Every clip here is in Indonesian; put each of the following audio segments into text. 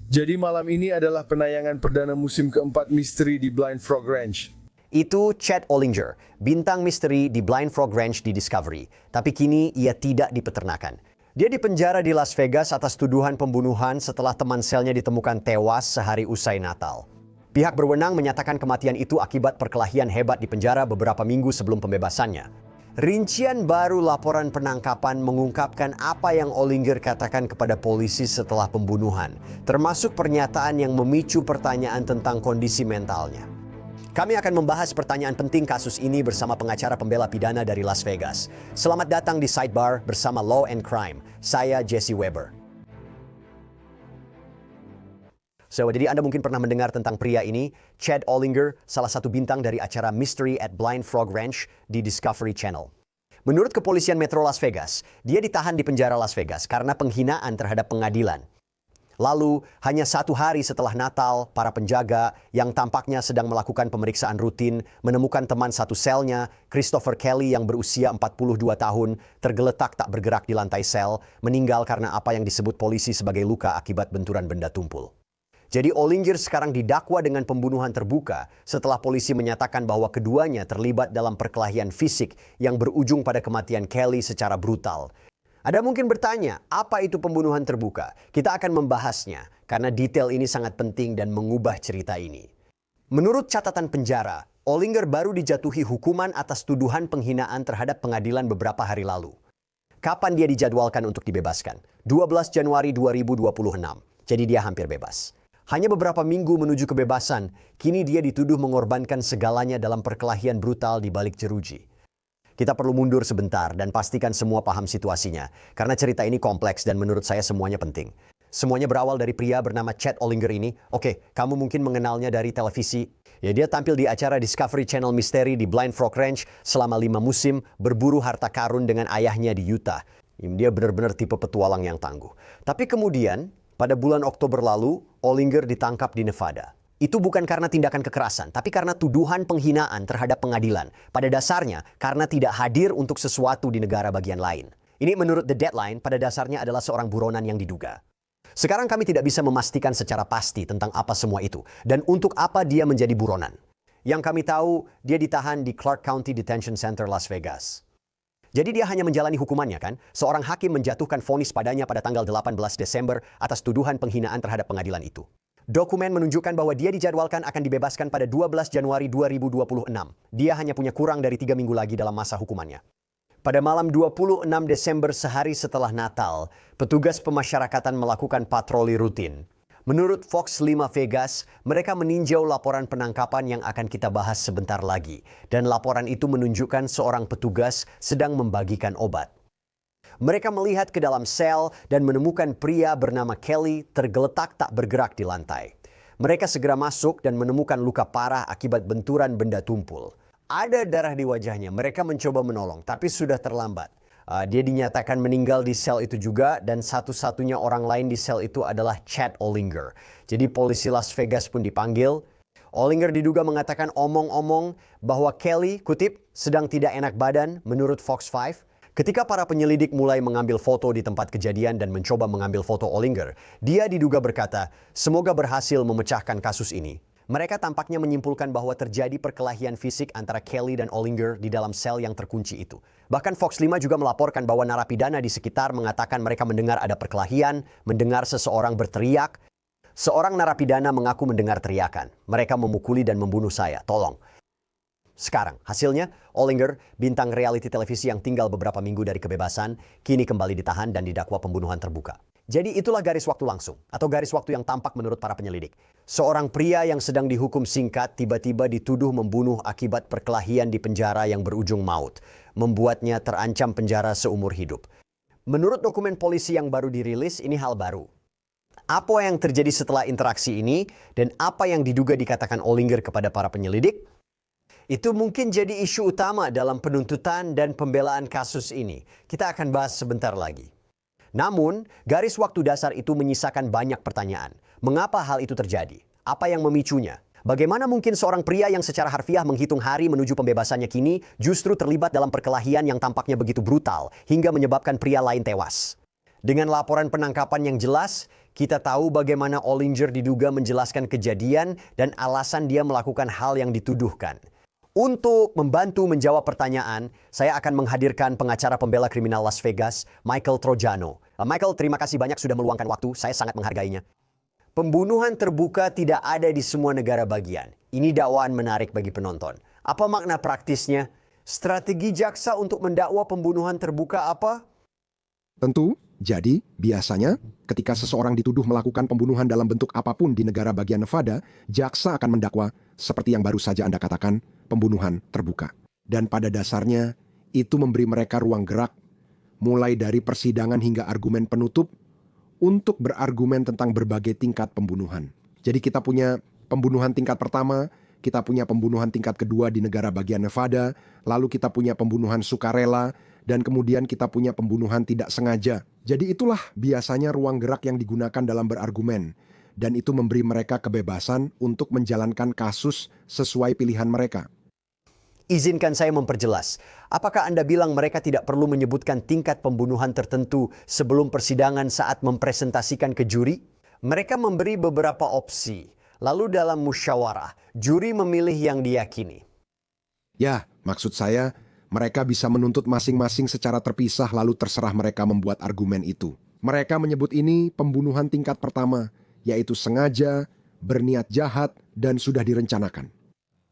Jadi malam ini adalah penayangan perdana musim keempat misteri di Blind Frog Ranch. Itu Chet Olinger, bintang misteri di Blind Frog Ranch di Discovery. Tapi kini ia tidak di peternakan. Dia dipenjara di Las Vegas atas tuduhan pembunuhan setelah teman selnya ditemukan tewas sehari usai Natal. Pihak berwenang menyatakan kematian itu akibat perkelahian hebat di penjara beberapa minggu sebelum pembebasannya. Rincian baru laporan penangkapan mengungkapkan apa yang Olinger katakan kepada polisi setelah pembunuhan, termasuk pernyataan yang memicu pertanyaan tentang kondisi mentalnya. Kami akan membahas pertanyaan penting kasus ini bersama pengacara pembela pidana dari Las Vegas. Selamat datang di Sidebar bersama Law and Crime. Saya Jesse Weber. Jadi Anda mungkin pernah mendengar tentang pria ini, Chet Olinger, salah satu bintang dari acara Mystery at Blind Frog Ranch di Discovery Channel. Menurut kepolisian Metro Las Vegas, dia ditahan di penjara Las Vegas karena penghinaan terhadap pengadilan. Lalu, hanya 1 hari setelah Natal, para penjaga yang tampaknya sedang melakukan pemeriksaan rutin menemukan teman satu selnya, Christopher Kelly yang berusia 42 tahun, tergeletak tak bergerak di lantai sel, meninggal karena apa yang disebut polisi sebagai luka akibat benturan benda tumpul. Jadi Olinger sekarang didakwa dengan pembunuhan terbuka setelah polisi menyatakan bahwa keduanya terlibat dalam perkelahian fisik yang berujung pada kematian Kelly secara brutal. Ada mungkin bertanya, apa itu pembunuhan terbuka? Kita akan membahasnya karena detail ini sangat penting dan mengubah cerita ini. Menurut catatan penjara, Olinger baru dijatuhi hukuman atas tuduhan penghinaan terhadap pengadilan beberapa hari lalu. Kapan dia dijadwalkan untuk dibebaskan? 12 Januari 2026. Jadi dia hampir bebas. Hanya beberapa minggu menuju kebebasan, kini dia dituduh mengorbankan segalanya dalam perkelahian brutal di balik jeruji. Kita perlu mundur sebentar dan pastikan semua paham situasinya, karena cerita ini kompleks dan menurut saya semuanya penting. Semuanya berawal dari pria bernama Chet Olinger ini. Oke, kamu mungkin mengenalnya dari televisi. Ya, dia tampil di acara Discovery Channel Misteri di Blind Frog Ranch selama 5 musim, berburu harta karun dengan ayahnya di Utah. Dia benar-benar tipe petualang yang tangguh. Tapi kemudian, pada bulan Oktober lalu, Olinger ditangkap di Nevada. Itu bukan karena tindakan kekerasan, tapi karena tuduhan penghinaan terhadap pengadilan. Pada dasarnya, karena tidak hadir untuk sesuatu di negara bagian lain. Ini menurut The Deadline, pada dasarnya adalah seorang buronan yang diduga. Sekarang kami tidak bisa memastikan secara pasti tentang apa semua itu, dan untuk apa dia menjadi buronan. Yang kami tahu, dia ditahan di Clark County Detention Center, Las Vegas. Jadi dia hanya menjalani hukumannya kan? Seorang hakim menjatuhkan vonis padanya pada tanggal 18 Desember atas tuduhan penghinaan terhadap pengadilan itu. Dokumen menunjukkan bahwa dia dijadwalkan akan dibebaskan pada 12 Januari 2026. Dia hanya punya kurang dari 3 minggu lagi dalam masa hukumannya. Pada malam 26 Desember sehari setelah Natal, petugas pemasyarakatan melakukan patroli rutin. Menurut Fox 5 Vegas, mereka meninjau laporan penangkapan yang akan kita bahas sebentar lagi. Dan laporan itu menunjukkan seorang petugas sedang membagikan obat. Mereka melihat ke dalam sel dan menemukan pria bernama Kelly tergeletak tak bergerak di lantai. Mereka segera masuk dan menemukan luka parah akibat benturan benda tumpul. Ada darah di wajahnya, mereka mencoba menolong, tapi sudah terlambat. Dia dinyatakan meninggal di sel itu juga dan satu-satunya orang lain di sel itu adalah Chet Olinger. Jadi polisi Las Vegas pun dipanggil. Olinger diduga mengatakan omong-omong bahwa Kelly, kutip, sedang tidak enak badan menurut Fox 5. Ketika para penyelidik mulai mengambil foto di tempat kejadian dan mencoba mengambil foto Olinger, dia diduga berkata, semoga berhasil memecahkan kasus ini. Mereka tampaknya menyimpulkan bahwa terjadi perkelahian fisik antara Kelly dan Olinger di dalam sel yang terkunci itu. Bahkan Fox 5 juga melaporkan bahwa narapidana di sekitar mengatakan mereka mendengar ada perkelahian, mendengar seseorang berteriak. Seorang narapidana mengaku mendengar teriakan. Mereka memukuli dan membunuh saya, tolong. Sekarang, hasilnya, Olinger, bintang reality televisi yang tinggal beberapa minggu dari kebebasan, kini kembali ditahan dan didakwa pembunuhan terbuka. Jadi itulah garis waktu langsung, atau garis waktu yang tampak menurut para penyelidik. Seorang pria yang sedang dihukum singkat tiba-tiba dituduh membunuh akibat perkelahian di penjara yang berujung maut, membuatnya terancam penjara seumur hidup. Menurut dokumen polisi yang baru dirilis, ini hal baru. Apa yang terjadi setelah interaksi ini, dan apa yang diduga dikatakan Olinger kepada para penyelidik, itu mungkin jadi isu utama dalam penuntutan dan pembelaan kasus ini. Kita akan bahas sebentar lagi. Namun, garis waktu dasar itu menyisakan banyak pertanyaan. Mengapa hal itu terjadi? Apa yang memicunya? Bagaimana mungkin seorang pria yang secara harfiah menghitung hari menuju pembebasannya kini justru terlibat dalam perkelahian yang tampaknya begitu brutal hingga menyebabkan pria lain tewas? Dengan laporan penangkapan yang jelas, Kita tahu bagaimana Ollinger diduga menjelaskan kejadian dan alasan dia melakukan hal yang dituduhkan. Untuk membantu menjawab pertanyaan, saya akan menghadirkan pengacara pembela kriminal Las Vegas, Michael Trojano. Michael, terima kasih banyak sudah meluangkan waktu, saya sangat menghargainya. Pembunuhan terbuka tidak ada di semua negara bagian. Ini dakwaan menarik bagi penonton. Apa makna praktisnya? Strategi jaksa untuk mendakwa pembunuhan terbuka apa? Tentu, jadi biasanya ketika seseorang dituduh melakukan pembunuhan dalam bentuk apapun di negara bagian Nevada, jaksa akan mendakwa seperti yang baru saja Anda katakan, pembunuhan terbuka. Dan pada dasarnya, itu memberi mereka ruang gerak, mulai dari persidangan hingga argumen penutup, untuk berargumen tentang berbagai tingkat pembunuhan. Jadi kita punya pembunuhan tingkat pertama, kita punya pembunuhan tingkat kedua di negara bagian Nevada, lalu kita punya pembunuhan sukarela, dan kemudian kita punya pembunuhan tidak sengaja. Jadi itulah biasanya ruang gerak yang digunakan dalam berargumen. Dan itu memberi mereka kebebasan untuk menjalankan kasus sesuai pilihan mereka. Izinkan saya memperjelas. Apakah Anda bilang mereka tidak perlu menyebutkan tingkat pembunuhan tertentu sebelum persidangan saat mempresentasikan ke juri? Mereka memberi beberapa opsi. Lalu dalam musyawarah, juri memilih yang diyakini. Ya, maksud saya, mereka bisa menuntut masing-masing secara terpisah lalu terserah mereka membuat argumen itu. Mereka menyebut ini pembunuhan tingkat pertama, yaitu sengaja, berniat jahat, dan sudah direncanakan.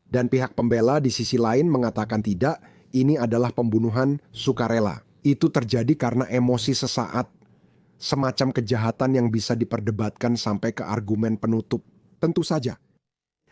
Dan pihak pembela di sisi lain mengatakan tidak, ini adalah pembunuhan sukarela. Itu terjadi karena emosi sesaat, semacam kejahatan yang bisa diperdebatkan sampai ke argumen penutup. Tentu saja.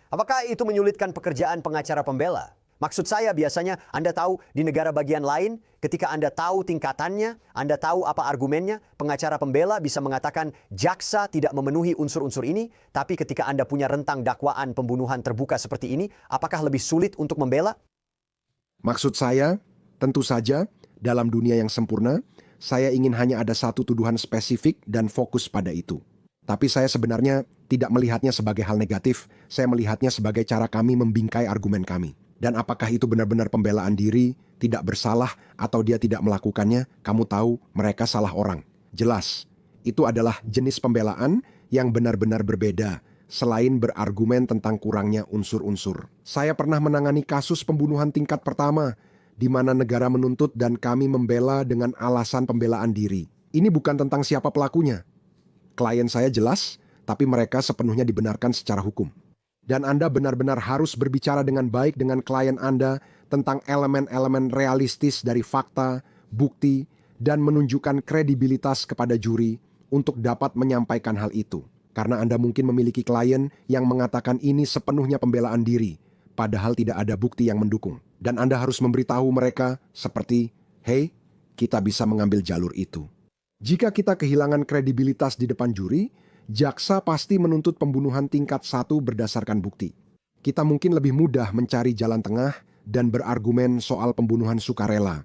Apakah itu menyulitkan pekerjaan pengacara pembela? Maksud saya biasanya Anda tahu di negara bagian lain, ketika Anda tahu tingkatannya, Anda tahu apa argumennya, pengacara pembela bisa mengatakan jaksa tidak memenuhi unsur-unsur ini, tapi ketika Anda punya rentang dakwaan pembunuhan terbuka seperti ini, apakah lebih sulit untuk membela? Maksud saya, tentu saja, dalam dunia yang sempurna, saya ingin hanya ada satu tuduhan spesifik dan fokus pada itu. Tapi saya sebenarnya tidak melihatnya sebagai hal negatif, saya melihatnya sebagai cara kami membingkai argumen kami. Dan apakah itu benar-benar pembelaan diri, tidak bersalah, atau dia tidak melakukannya, kamu tahu mereka salah orang. Jelas, itu adalah jenis pembelaan yang benar-benar berbeda, selain berargumen tentang kurangnya unsur-unsur. Saya pernah menangani kasus pembunuhan tingkat pertama, di mana negara menuntut dan kami membela dengan alasan pembelaan diri. Ini bukan tentang siapa pelakunya. Klien saya jelas, tapi mereka sepenuhnya dibenarkan secara hukum. Dan Anda benar-benar harus berbicara dengan baik dengan klien Anda tentang elemen-elemen realistis dari fakta, bukti, dan menunjukkan kredibilitas kepada juri untuk dapat menyampaikan hal itu. Karena Anda mungkin memiliki klien yang mengatakan ini sepenuhnya pembelaan diri, padahal tidak ada bukti yang mendukung. Dan Anda harus memberitahu mereka seperti, "Hey, kita bisa mengambil jalur itu." Jika kita kehilangan kredibilitas di depan juri, jaksa pasti menuntut pembunuhan tingkat 1 berdasarkan bukti. Kita mungkin lebih mudah mencari jalan tengah dan berargumen soal pembunuhan sukarela,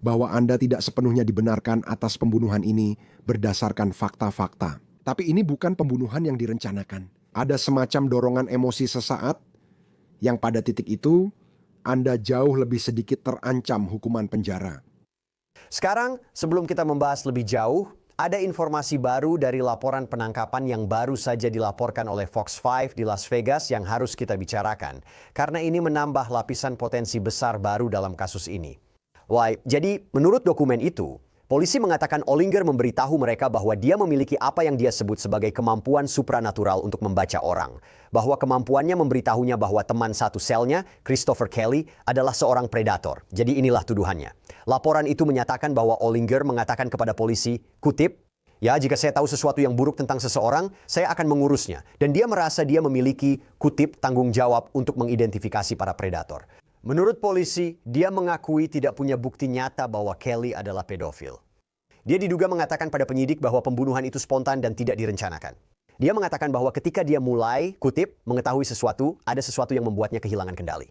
bahwa Anda tidak sepenuhnya dibenarkan atas pembunuhan ini berdasarkan fakta-fakta. Tapi ini bukan pembunuhan yang direncanakan. Ada semacam dorongan emosi sesaat, yang pada titik itu, Anda jauh lebih sedikit terancam hukuman penjara. Sekarang, sebelum kita membahas lebih jauh, ada informasi baru dari laporan penangkapan yang baru saja dilaporkan oleh Fox 5 di Las Vegas yang harus kita bicarakan. Karena ini menambah lapisan potensi besar baru dalam kasus ini. Jadi menurut dokumen itu, polisi mengatakan Ollinger memberitahu mereka bahwa dia memiliki apa yang dia sebut sebagai kemampuan supranatural untuk membaca orang. Bahwa kemampuannya memberitahunya bahwa teman satu selnya, Christopher Kelly, adalah seorang predator. Jadi inilah tuduhannya. Laporan itu menyatakan bahwa Ollinger mengatakan kepada polisi, kutip, "Ya, jika saya tahu sesuatu yang buruk tentang seseorang, saya akan mengurusnya." Dan dia merasa dia memiliki, kutip, tanggung jawab untuk mengidentifikasi para predator. Menurut polisi, dia mengakui tidak punya bukti nyata bahwa Kelly adalah pedofil. Dia diduga mengatakan pada penyidik bahwa pembunuhan itu spontan dan tidak direncanakan. Dia mengatakan bahwa ketika dia mulai, kutip, mengetahui sesuatu, ada sesuatu yang membuatnya kehilangan kendali.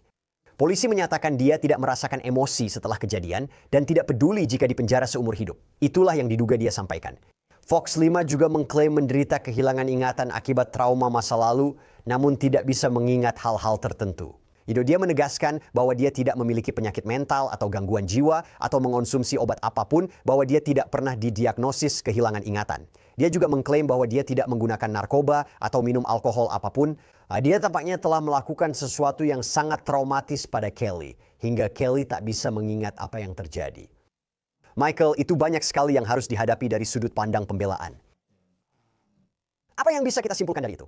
Polisi menyatakan dia tidak merasakan emosi setelah kejadian dan tidak peduli jika dipenjara seumur hidup. Itulah yang diduga dia sampaikan. Fox 5 juga mengklaim menderita kehilangan ingatan akibat trauma masa lalu, namun tidak bisa mengingat hal-hal tertentu. Dia menegaskan bahwa dia tidak memiliki penyakit mental atau gangguan jiwa atau mengonsumsi obat apapun, bahwa dia tidak pernah didiagnosis kehilangan ingatan. Dia juga mengklaim bahwa dia tidak menggunakan narkoba atau minum alkohol apapun. Dia tampaknya telah melakukan sesuatu yang sangat traumatis pada Kelly, hingga Kelly tak bisa mengingat apa yang terjadi. Michael, itu banyak sekali yang harus dihadapi dari sudut pandang pembelaan. Apa yang bisa kita simpulkan dari itu?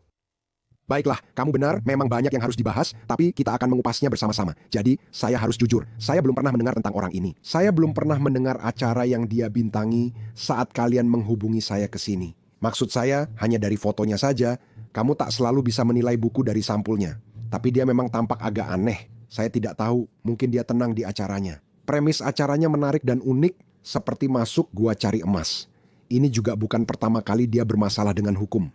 Baiklah, kamu benar, memang banyak yang harus dibahas, tapi kita akan mengupasnya bersama-sama. Jadi, saya harus jujur, saya belum pernah mendengar tentang orang ini. Saya belum pernah mendengar acara yang dia bintangi saat kalian menghubungi saya ke sini. Maksud saya, hanya dari fotonya saja, kamu tak selalu bisa menilai buku dari sampulnya. Tapi dia memang tampak agak aneh. Saya tidak tahu, mungkin dia tenang di acaranya. Premis acaranya menarik dan unik, seperti masuk gua cari emas. Ini juga bukan pertama kali dia bermasalah dengan hukum.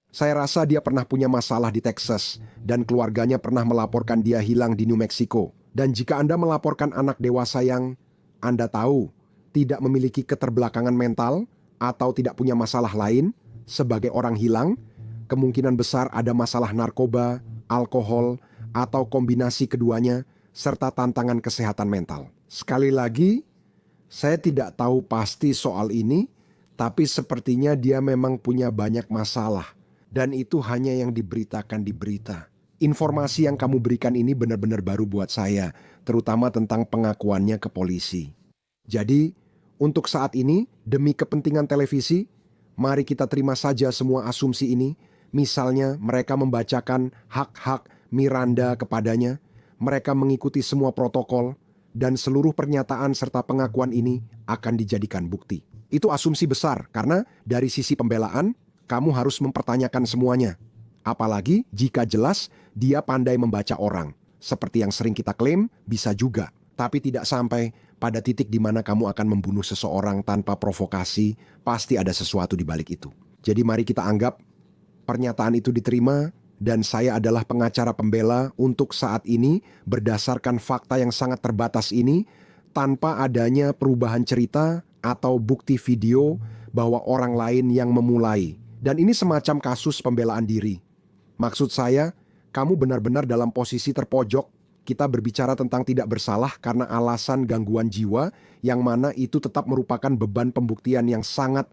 Saya rasa dia pernah punya masalah di Texas, dan keluarganya pernah melaporkan dia hilang di New Mexico. Dan jika Anda melaporkan anak dewasa yang Anda tahu tidak memiliki keterbelakangan mental atau tidak punya masalah lain sebagai orang hilang, kemungkinan besar ada masalah narkoba, alkohol, atau kombinasi keduanya, serta tantangan kesehatan mental. Sekali lagi, saya tidak tahu pasti soal ini, tapi sepertinya dia memang punya banyak masalah. Dan itu hanya yang diberitakan di berita. Informasi yang kamu berikan ini benar-benar baru buat saya, terutama tentang pengakuannya ke polisi. Jadi, untuk saat ini, demi kepentingan televisi, mari kita terima saja semua asumsi ini. Misalnya, mereka membacakan hak-hak Miranda kepadanya, mereka mengikuti semua protokol, dan seluruh pernyataan serta pengakuan ini akan dijadikan bukti. Itu asumsi besar, karena dari sisi pembelaan, kamu harus mempertanyakan semuanya. Apalagi jika jelas dia pandai membaca orang. Seperti yang sering kita klaim, bisa juga. Tapi tidak sampai pada titik di mana kamu akan membunuh seseorang tanpa provokasi, pasti ada sesuatu di balik itu. Jadi mari kita anggap pernyataan itu diterima, dan saya adalah pengacara pembela untuk saat ini berdasarkan fakta yang sangat terbatas ini, tanpa adanya perubahan cerita atau bukti video bahwa orang lain yang memulai. Dan ini semacam kasus pembelaan diri. Maksud saya, kamu benar-benar dalam posisi terpojok. Kita berbicara tentang tidak bersalah karena alasan gangguan jiwa, yang mana itu tetap merupakan beban pembuktian yang sangat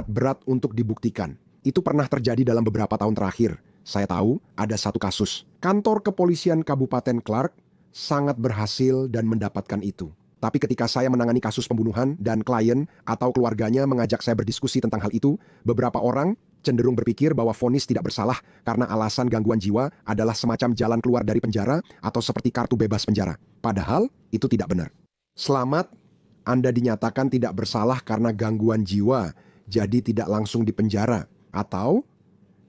berat untuk dibuktikan. Itu pernah terjadi dalam beberapa tahun terakhir. Saya tahu ada satu kasus. Kantor kepolisian Kabupaten Clark sangat berhasil dan mendapatkan itu. Tapi ketika saya menangani kasus pembunuhan dan klien atau keluarganya mengajak saya berdiskusi tentang hal itu, beberapa orang cenderung berpikir bahwa vonis tidak bersalah karena alasan gangguan jiwa adalah semacam jalan keluar dari penjara atau seperti kartu bebas penjara. Padahal itu tidak benar. Selamat, Anda dinyatakan tidak bersalah karena gangguan jiwa, jadi tidak langsung dipenjara. Atau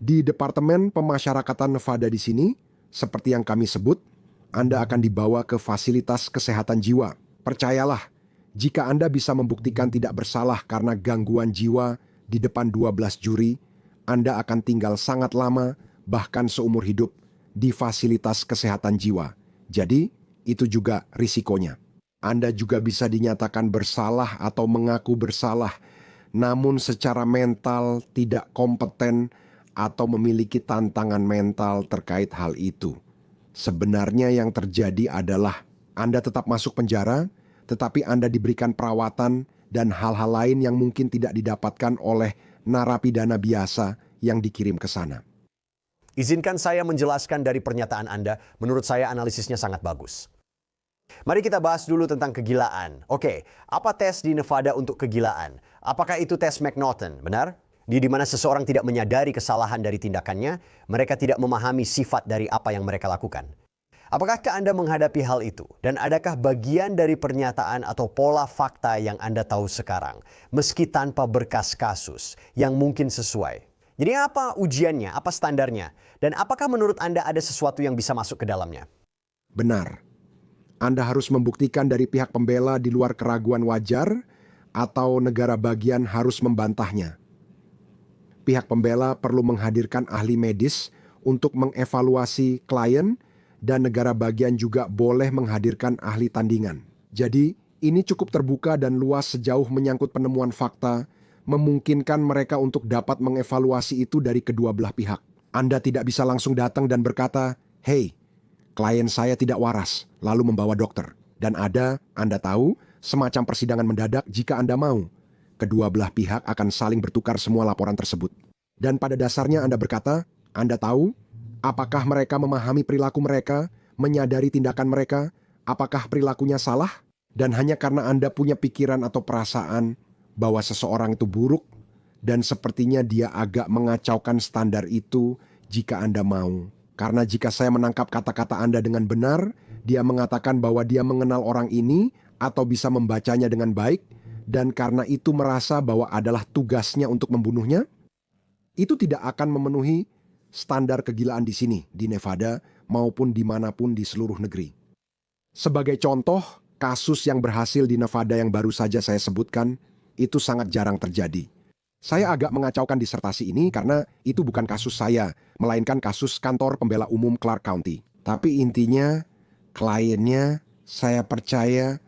di Departemen Pemasyarakatan Nevada di sini, seperti yang kami sebut, Anda akan dibawa ke fasilitas kesehatan jiwa. Percayalah, jika Anda bisa membuktikan tidak bersalah karena gangguan jiwa di depan 12 juri, Anda akan tinggal sangat lama, bahkan seumur hidup, di fasilitas kesehatan jiwa. Jadi, itu juga risikonya. Anda juga bisa dinyatakan bersalah atau mengaku bersalah, namun secara mental tidak kompeten atau memiliki tantangan mental terkait hal itu. Sebenarnya yang terjadi adalah Anda tetap masuk penjara, tetapi Anda diberikan perawatan dan hal-hal lain yang mungkin tidak didapatkan oleh narapidana biasa yang dikirim ke sana. Izinkan saya menjelaskan dari pernyataan Anda. Menurut saya analisisnya sangat bagus. Mari kita bahas dulu tentang kegilaan. Oke, apa tes di Nevada untuk kegilaan? Apakah itu tes McNaughton, benar? Di mana seseorang tidak menyadari kesalahan dari tindakannya, mereka tidak memahami sifat dari apa yang mereka lakukan. Apakah Anda menghadapi hal itu? Dan adakah bagian dari pernyataan atau pola fakta yang Anda tahu sekarang, meski tanpa berkas kasus, yang mungkin sesuai? Jadi apa ujiannya? Apa standarnya? Dan apakah menurut Anda ada sesuatu yang bisa masuk ke dalamnya? Benar. Anda harus membuktikan dari pihak pembela di luar keraguan wajar, atau negara bagian harus membantahnya. Pihak pembela perlu menghadirkan ahli medis untuk mengevaluasi klien, dan negara bagian juga boleh menghadirkan ahli tandingan. Jadi, ini cukup terbuka dan luas sejauh menyangkut penemuan fakta, memungkinkan mereka untuk dapat mengevaluasi itu dari kedua belah pihak. Anda tidak bisa langsung datang dan berkata, "Hei, klien saya tidak waras," lalu membawa dokter. Dan ada, Anda tahu, semacam persidangan mendadak jika Anda mau. kedua belah pihak akan saling bertukar semua laporan tersebut. Dan pada dasarnya Anda berkata, Anda tahu apakah mereka memahami perilaku mereka, menyadari tindakan mereka, apakah perilakunya salah? Dan hanya karena Anda punya pikiran atau perasaan bahwa seseorang itu buruk, dan sepertinya dia agak mengacaukan standar itu jika Anda mau. Karena jika saya menangkap kata-kata Anda dengan benar, dia mengatakan bahwa dia mengenal orang ini atau bisa membacanya dengan baik, dan karena itu merasa bahwa adalah tugasnya untuk membunuhnya, itu tidak akan memenuhi standar kegilaan di sini, di Nevada, maupun dimanapun di seluruh negeri. Sebagai contoh, kasus yang berhasil di Nevada yang baru saja saya sebutkan, itu sangat jarang terjadi. Saya agak mengacaukan disertasi ini karena itu bukan kasus saya, melainkan kasus kantor pembela umum Clark County. Tapi intinya, kliennya, saya percaya,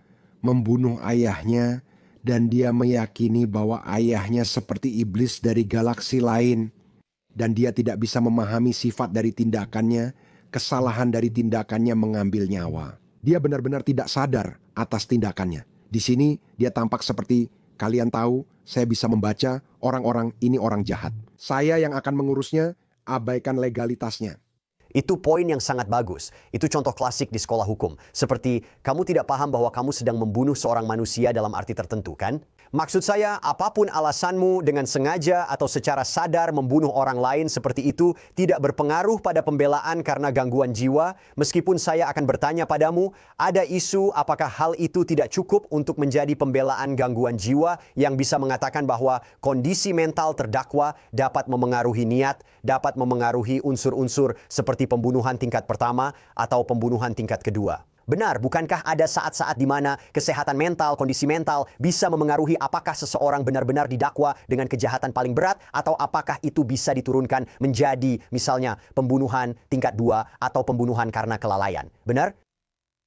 membunuh ayahnya, dan dia meyakini bahwa ayahnya seperti iblis dari galaksi lain, dan dia tidak bisa memahami sifat dari tindakannya, kesalahan dari tindakannya mengambil nyawa. Dia benar-benar tidak sadar atas tindakannya. Di sini dia tampak seperti, kalian tahu, saya bisa membaca orang-orang ini orang jahat. Saya yang akan mengurusnya, abaikan legalitasnya. Itu poin yang sangat bagus. Itu contoh klasik di sekolah hukum. Seperti kamu tidak paham bahwa kamu sedang membunuh seorang manusia dalam arti tertentu, kan? Maksud saya, apapun alasanmu dengan sengaja atau secara sadar membunuh orang lain seperti itu tidak berpengaruh pada pembelaan karena gangguan jiwa. Meskipun saya akan bertanya padamu, ada isu apakah hal itu tidak cukup untuk menjadi pembelaan gangguan jiwa yang bisa mengatakan bahwa kondisi mental terdakwa dapat memengaruhi niat, dapat memengaruhi unsur-unsur seperti pembunuhan tingkat pertama atau pembunuhan tingkat kedua. Benar, bukankah ada saat-saat di mana kesehatan mental, kondisi mental bisa memengaruhi apakah seseorang benar-benar didakwa dengan kejahatan paling berat atau apakah itu bisa diturunkan menjadi misalnya pembunuhan tingkat 2 atau pembunuhan karena kelalaian. Benar?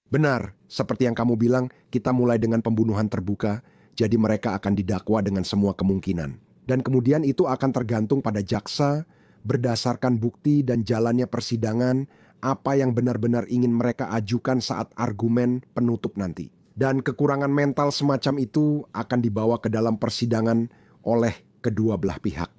Benar, seperti yang kamu bilang, kita mulai dengan pembunuhan terbuka, jadi mereka akan didakwa dengan semua kemungkinan. Dan kemudian itu akan tergantung pada jaksa, berdasarkan bukti dan jalannya persidangan, apa yang benar-benar ingin mereka ajukan saat argumen penutup nanti. Dan kekurangan mental semacam itu akan dibawa ke dalam persidangan oleh kedua belah pihak.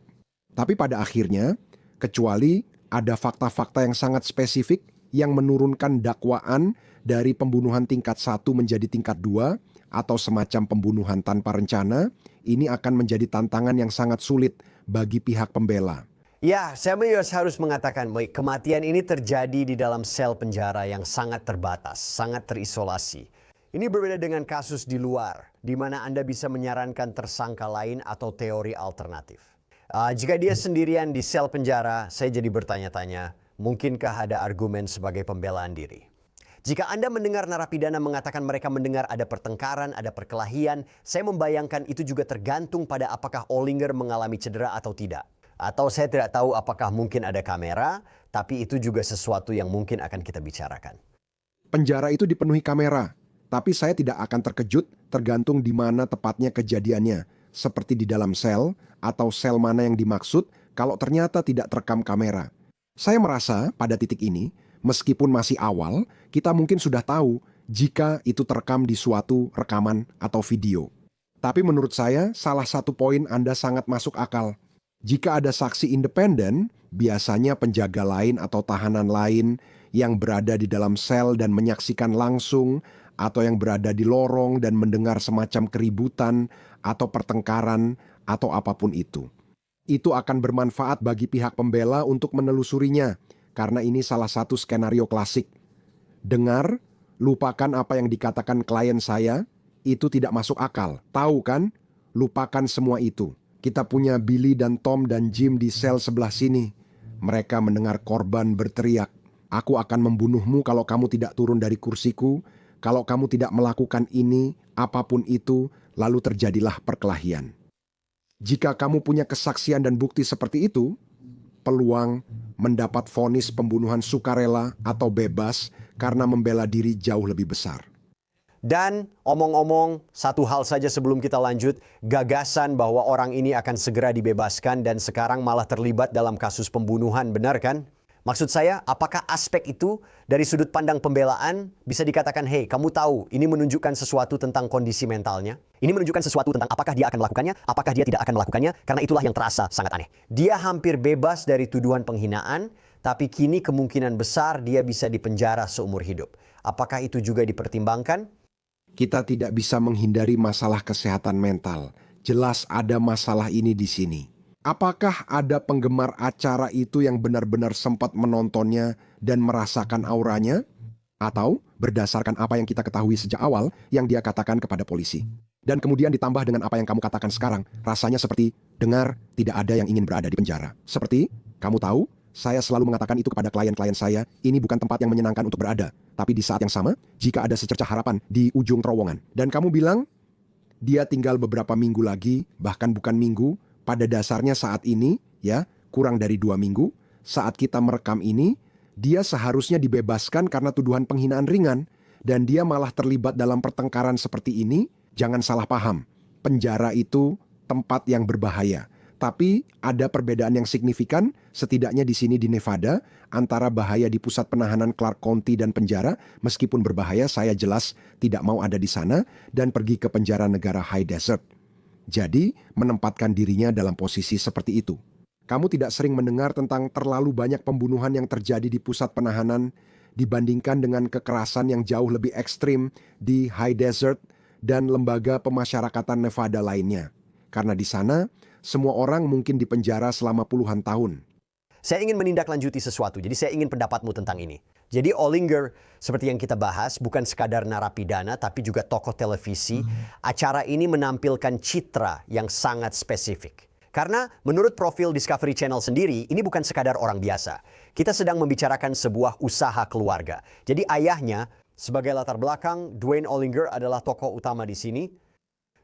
Tapi pada akhirnya, kecuali ada fakta-fakta yang sangat spesifik yang menurunkan dakwaan dari pembunuhan tingkat 1 menjadi tingkat 2 atau semacam pembunuhan tanpa rencana, ini akan menjadi tantangan yang sangat sulit bagi pihak pembela. Ya, saya harus mengatakan, kematian ini terjadi di dalam sel penjara yang sangat terbatas, sangat terisolasi. Ini berbeda dengan kasus di luar, di mana Anda bisa menyarankan tersangka lain atau teori alternatif. Jika dia sendirian di sel penjara, saya jadi bertanya-tanya, mungkinkah ada argumen sebagai pembelaan diri? Jika Anda mendengar narapidana mengatakan mereka mendengar ada pertengkaran, ada perkelahian, saya membayangkan itu juga tergantung pada apakah Ollinger mengalami cedera atau tidak. Atau saya tidak tahu apakah mungkin ada kamera, tapi itu juga sesuatu yang mungkin akan kita bicarakan. Penjara itu dipenuhi kamera, tapi saya tidak akan terkejut tergantung di mana tepatnya kejadiannya, seperti di dalam sel atau sel mana yang dimaksud kalau ternyata tidak terekam kamera. Saya merasa pada titik ini, meskipun masih awal, kita mungkin sudah tahu jika itu terekam di suatu rekaman atau video. Tapi menurut saya, salah satu poin Anda sangat masuk akal. Jika ada saksi independen, biasanya penjaga lain atau tahanan lain yang berada di dalam sel dan menyaksikan langsung, atau yang berada di lorong dan mendengar semacam keributan atau pertengkaran atau apapun itu. Itu akan bermanfaat bagi pihak pembela untuk menelusurinya, karena ini salah satu skenario klasik. Dengar, lupakan apa yang dikatakan klien saya, itu tidak masuk akal. Tahu kan? Lupakan semua itu. Kita punya Billy dan Tom dan Jim di sel sebelah sini. Mereka mendengar korban berteriak, "Aku akan membunuhmu kalau kamu tidak turun dari kursiku. Kalau kamu tidak melakukan ini, apapun itu, lalu terjadilah perkelahian." Jika kamu punya kesaksian dan bukti seperti itu, peluang mendapat vonis pembunuhan sukarela atau bebas karena membela diri jauh lebih besar. Dan omong-omong, satu hal saja sebelum kita lanjut, gagasan bahwa orang ini akan segera dibebaskan dan sekarang malah terlibat dalam kasus pembunuhan, benar kan? Maksud saya, apakah aspek itu dari sudut pandang pembelaan bisa dikatakan, hey, kamu tahu, ini menunjukkan sesuatu tentang kondisi mentalnya. Ini menunjukkan sesuatu tentang apakah dia akan melakukannya, apakah dia tidak akan melakukannya, karena itulah yang terasa sangat aneh. Dia hampir bebas dari tuduhan penghinaan, tapi kini kemungkinan besar dia bisa dipenjara seumur hidup. Apakah itu juga dipertimbangkan? Kita tidak bisa menghindari masalah kesehatan mental. Jelas ada masalah ini di sini. Apakah ada penggemar acara itu yang benar-benar sempat menontonnya dan merasakan auranya? Atau berdasarkan apa yang kita ketahui sejak awal yang dia katakan kepada polisi? Dan kemudian ditambah dengan apa yang kamu katakan sekarang, rasanya seperti dengar tidak ada yang ingin berada di penjara. Seperti, kamu tahu, saya selalu mengatakan itu kepada klien-klien saya, ini bukan tempat yang menyenangkan untuk berada. Tapi di saat yang sama, jika ada secercah harapan di ujung terowongan. Dan kamu bilang, dia tinggal beberapa minggu lagi, bahkan bukan minggu, pada dasarnya saat ini, ya, kurang dari 2 minggu, saat kita merekam ini, dia seharusnya dibebaskan karena tuduhan penghinaan ringan, dan dia malah terlibat dalam pertengkaran seperti ini. Jangan salah paham, penjara itu tempat yang berbahaya. Tapi ada perbedaan yang signifikan, setidaknya di sini di Nevada, antara bahaya di pusat penahanan Clark County dan penjara, meskipun berbahaya saya jelas tidak mau ada di sana, dan pergi ke penjara negara High Desert. Jadi, menempatkan dirinya dalam posisi seperti itu. Kamu tidak sering mendengar tentang terlalu banyak pembunuhan yang terjadi di pusat penahanan dibandingkan dengan kekerasan yang jauh lebih ekstrim di High Desert dan lembaga pemasyarakatan Nevada lainnya. Karena di sana, semua orang mungkin dipenjara selama puluhan tahun. Saya ingin menindaklanjuti sesuatu, jadi saya ingin pendapatmu tentang ini. Jadi Olinger, seperti yang kita bahas, bukan sekadar narapidana, tapi juga tokoh televisi. Acara ini menampilkan citra yang sangat spesifik. Karena menurut profil Discovery Channel sendiri, ini bukan sekadar orang biasa. Kita sedang membicarakan sebuah usaha keluarga. Jadi ayahnya, sebagai latar belakang, Dwayne Olinger adalah tokoh utama di sini.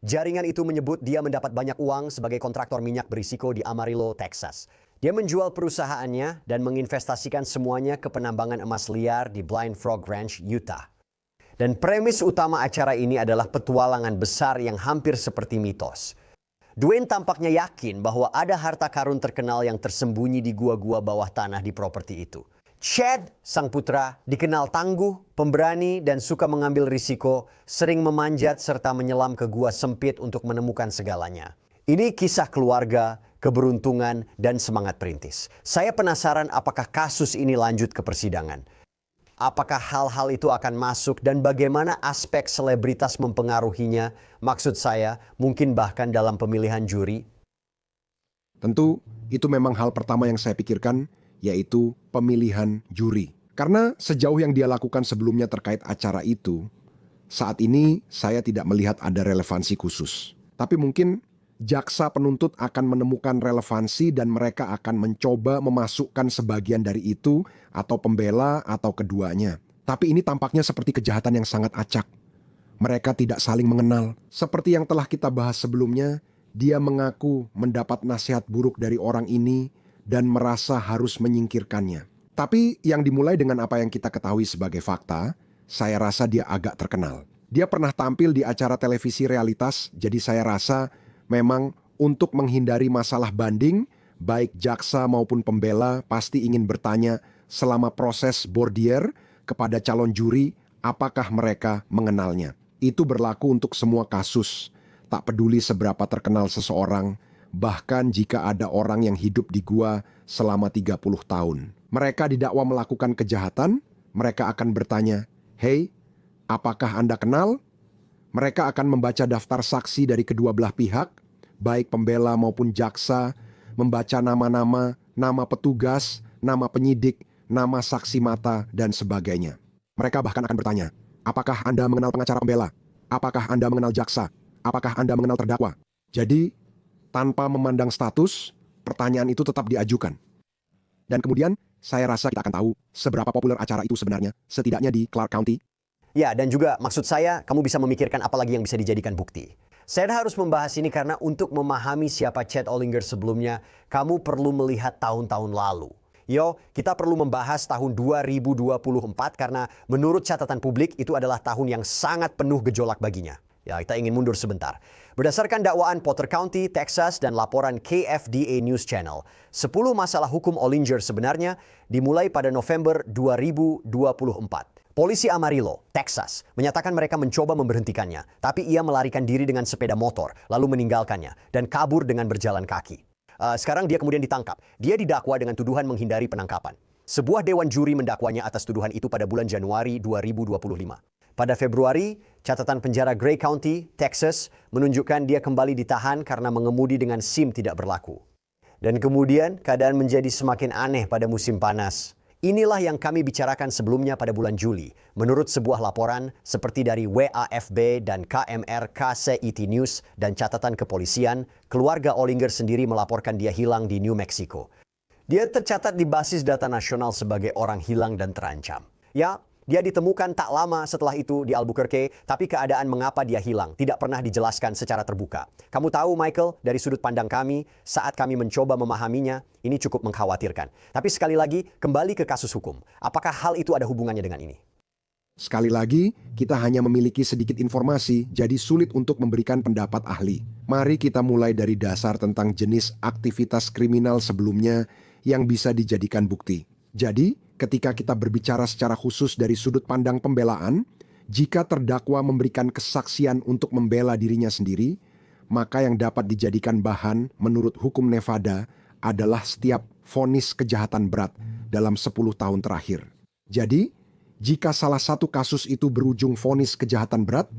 Jaringan itu menyebut dia mendapat banyak uang sebagai kontraktor minyak berisiko di Amarillo, Texas. Dia menjual perusahaannya dan menginvestasikan semuanya ke penambangan emas liar di Blind Frog Ranch, Utah. Dan premis utama acara ini adalah petualangan besar yang hampir seperti mitos. Dwayne tampaknya yakin bahwa ada harta karun terkenal yang tersembunyi di gua-gua bawah tanah di properti itu. Chad, sang putra, dikenal tangguh, pemberani, dan suka mengambil risiko, sering memanjat serta menyelam ke gua sempit untuk menemukan segalanya. Ini kisah keluarga, keberuntungan, dan semangat perintis. Saya penasaran apakah kasus ini lanjut ke persidangan. Apakah hal-hal itu akan masuk dan bagaimana aspek selebritas mempengaruhinya? Maksud saya, mungkin bahkan dalam pemilihan juri. Tentu, itu memang hal pertama yang saya pikirkan, yaitu pemilihan juri. Karena sejauh yang dia lakukan sebelumnya terkait acara itu, saat ini saya tidak melihat ada relevansi khusus. Tapi mungkin jaksa penuntut akan menemukan relevansi dan mereka akan mencoba memasukkan sebagian dari itu atau pembela atau keduanya. Tapi ini tampaknya seperti kejahatan yang sangat acak. Mereka tidak saling mengenal. Seperti yang telah kita bahas sebelumnya, dia mengaku mendapat nasihat buruk dari orang ini dan merasa harus menyingkirkannya. Tapi yang dimulai dengan apa yang kita ketahui sebagai fakta, saya rasa dia agak terkenal. Dia pernah tampil di acara televisi realitas, jadi saya rasa memang untuk menghindari masalah banding, baik jaksa maupun pembela pasti ingin bertanya selama proses voir dire kepada calon juri apakah mereka mengenalnya. Itu berlaku untuk semua kasus, tak peduli seberapa terkenal seseorang, bahkan jika ada orang yang hidup di gua selama 30 tahun. Mereka didakwa melakukan kejahatan, mereka akan bertanya, "Hei, apakah Anda kenal?" Mereka akan membaca daftar saksi dari kedua belah pihak, baik pembela maupun jaksa, membaca nama-nama, nama petugas, nama penyidik, nama saksi mata, dan sebagainya. Mereka bahkan akan bertanya, apakah Anda mengenal pengacara pembela? Apakah Anda mengenal jaksa? Apakah Anda mengenal terdakwa? Jadi, tanpa memandang status, pertanyaan itu tetap diajukan. Dan kemudian, saya rasa kita akan tahu seberapa populer acara itu sebenarnya, setidaknya di Clark County. Ya, dan juga maksud saya, kamu bisa memikirkan apa lagi yang bisa dijadikan bukti. Saya harus membahas ini karena untuk memahami siapa Chad Olinger sebelumnya, kamu perlu melihat tahun-tahun lalu. Kita perlu membahas tahun 2024 karena menurut catatan publik itu adalah tahun yang sangat penuh gejolak baginya. Ya, kita ingin mundur sebentar. Berdasarkan dakwaan Potter County, Texas, dan laporan KFDA News Channel, 10 masalah hukum Ollinger sebenarnya dimulai pada November 2024. Polisi Amarillo, Texas, menyatakan mereka mencoba memberhentikannya, tapi ia melarikan diri dengan sepeda motor, lalu meninggalkannya, dan kabur dengan berjalan kaki. Sekarang dia kemudian ditangkap. Dia didakwa dengan tuduhan menghindari penangkapan. Sebuah dewan juri mendakwanya atas tuduhan itu pada bulan Januari 2025. Pada Februari, catatan penjara Gray County, Texas, menunjukkan dia kembali ditahan karena mengemudi dengan SIM tidak berlaku. Dan kemudian, keadaan menjadi semakin aneh pada musim panas. Inilah yang kami bicarakan sebelumnya pada bulan Juli. Menurut sebuah laporan seperti dari WAFB dan KMR KCET News dan catatan kepolisian, keluarga Ollinger sendiri melaporkan dia hilang di New Mexico. Dia tercatat di basis data nasional sebagai orang hilang dan terancam. Ya, dia ditemukan tak lama setelah itu di Albuquerque, tapi keadaan mengapa dia hilang tidak pernah dijelaskan secara terbuka. Kamu tahu, Michael, dari sudut pandang kami, saat kami mencoba memahaminya, ini cukup mengkhawatirkan. Tapi sekali lagi, kembali ke kasus hukum. Apakah hal itu ada hubungannya dengan ini? Sekali lagi, kita hanya memiliki sedikit informasi, jadi sulit untuk memberikan pendapat ahli. Mari kita mulai dari dasar tentang jenis aktivitas kriminal sebelumnya yang bisa dijadikan bukti. Jadi, ketika kita berbicara secara khusus dari sudut pandang pembelaan, jika terdakwa memberikan kesaksian untuk membela dirinya sendiri, maka yang dapat dijadikan bahan menurut hukum Nevada adalah setiap vonis kejahatan berat dalam 10 tahun terakhir. Jadi, jika salah satu kasus itu berujung vonis kejahatan berat,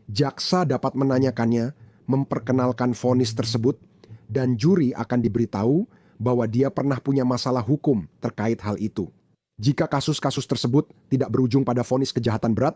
jaksa dapat menanyakannya, memperkenalkan vonis tersebut, dan juri akan diberitahu bahwa dia pernah punya masalah hukum terkait hal itu. Jika kasus-kasus tersebut tidak berujung pada vonis kejahatan berat,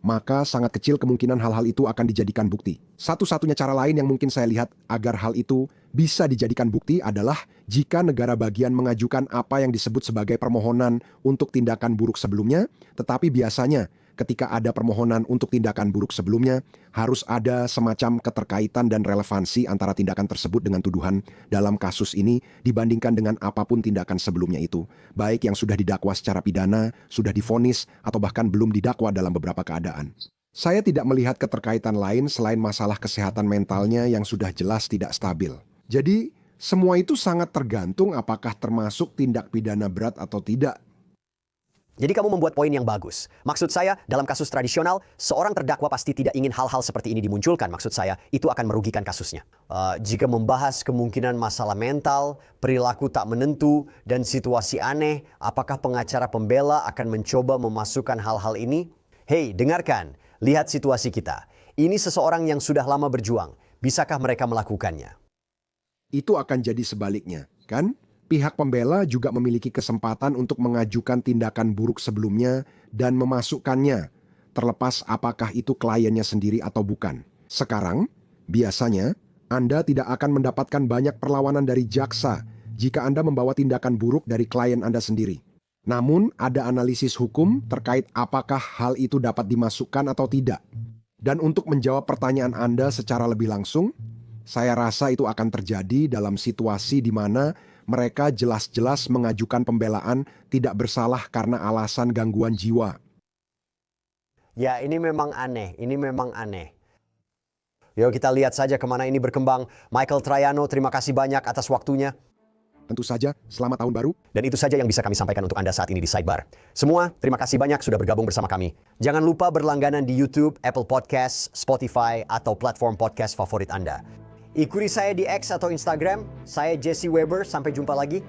maka sangat kecil kemungkinan hal-hal itu akan dijadikan bukti. Satu-satunya cara lain yang mungkin saya lihat agar hal itu bisa dijadikan bukti adalah jika negara bagian mengajukan apa yang disebut sebagai permohonan untuk tindakan buruk sebelumnya, tetapi biasanya ketika ada permohonan untuk tindakan buruk sebelumnya, harus ada semacam keterkaitan dan relevansi antara tindakan tersebut dengan tuduhan dalam kasus ini dibandingkan dengan apapun tindakan sebelumnya itu, baik yang sudah didakwa secara pidana, sudah divonis, atau bahkan belum didakwa dalam beberapa keadaan. Saya tidak melihat keterkaitan lain selain masalah kesehatan mentalnya yang sudah jelas tidak stabil. Jadi, semua itu sangat tergantung apakah termasuk tindak pidana berat atau tidak. Jadi kamu membuat poin yang bagus. Maksud saya, dalam kasus tradisional, seorang terdakwa pasti tidak ingin hal-hal seperti ini dimunculkan. Maksud saya, itu akan merugikan kasusnya. Jika membahas kemungkinan masalah mental, perilaku tak menentu, dan situasi aneh, apakah pengacara pembela akan mencoba memasukkan hal-hal ini? Hei, dengarkan. Lihat situasi kita. Ini seseorang yang sudah lama berjuang. Bisakah mereka melakukannya? Itu akan jadi sebaliknya, kan? Pihak pembela juga memiliki kesempatan untuk mengajukan tindakan buruk sebelumnya dan memasukkannya, terlepas apakah itu kliennya sendiri atau bukan. Sekarang, biasanya, Anda tidak akan mendapatkan banyak perlawanan dari jaksa jika Anda membawa tindakan buruk dari klien Anda sendiri. Namun, ada analisis hukum terkait apakah hal itu dapat dimasukkan atau tidak. Dan untuk menjawab pertanyaan Anda secara lebih langsung, saya rasa itu akan terjadi dalam situasi di mana mereka jelas-jelas mengajukan pembelaan tidak bersalah karena alasan gangguan jiwa. Ya, ini memang aneh. Ini memang aneh. Yuk kita lihat saja kemana ini berkembang. Michael Traiano, terima kasih banyak atas waktunya. Tentu saja, selamat tahun baru. Dan itu saja yang bisa kami sampaikan untuk Anda saat ini di Sidebar. Semua, terima kasih banyak sudah bergabung bersama kami. Jangan lupa berlangganan di YouTube, Apple Podcasts, Spotify, atau platform podcast favorit Anda. Ikuti saya di X atau Instagram. Saya Jesse Weber. Sampai jumpa lagi.